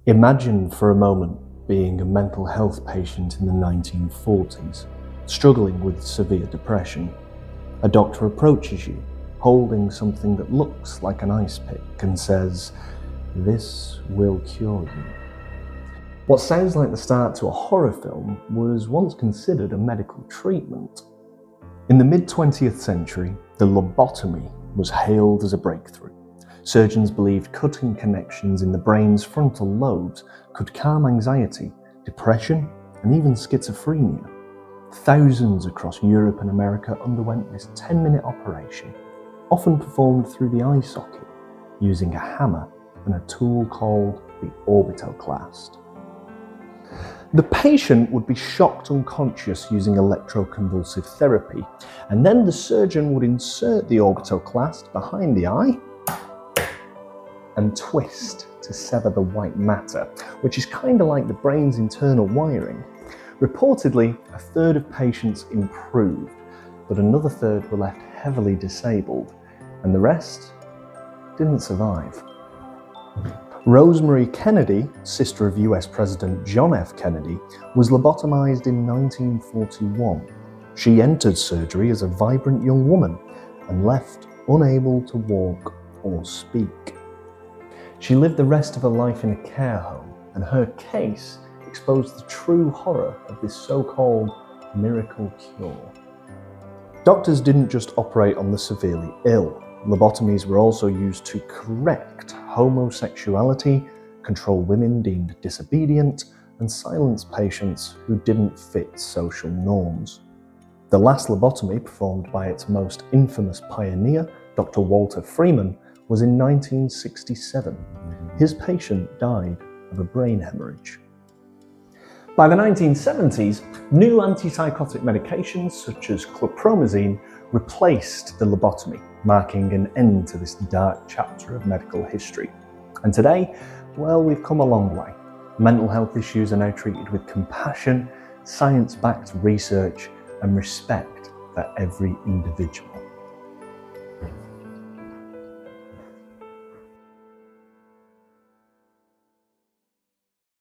Imagine for a moment being a mental health patient in the 1940s, struggling with severe depression. A doctor approaches you, holding something that looks like an ice pick and says, "This will cure you." What sounds like the start to a horror film was once considered a medical treatment. In the mid-20th century, the lobotomy was hailed as a breakthrough. Surgeons believed cutting connections in the brain's frontal lobes could calm anxiety, depression, and even schizophrenia. Thousands across Europe and America underwent this 10-minute operation, often performed through the eye socket, using a hammer and a tool called the orbitoclast. The patient would be shocked unconscious using electroconvulsive therapy, and then the surgeon would insert the orbitoclast behind the eye and twist to sever the white matter, which is kind of like the brain's internal wiring. Reportedly, a third of patients improved, but another third were left heavily disabled, and the rest didn't survive. Rosemary Kennedy, sister of US President John F. Kennedy, was lobotomized in 1941. She entered surgery as a vibrant young woman and left unable to walk or speak. She lived the rest of her life in a care home, and her case exposed the true horror of this so-called miracle cure. Doctors didn't just operate on the severely ill. Lobotomies were also used to correct homosexuality, control women deemed disobedient, and silence patients who didn't fit social norms. The last lobotomy, performed by its most infamous pioneer, Dr. Walter Freeman, was in 1967. His patient died of a brain hemorrhage. By the 1970s, new antipsychotic medications such as chlorpromazine replaced the lobotomy, marking an end to this dark chapter of medical history. And today, well, we've come a long way. Mental health issues are now treated with compassion, science-backed research, and respect for every individual.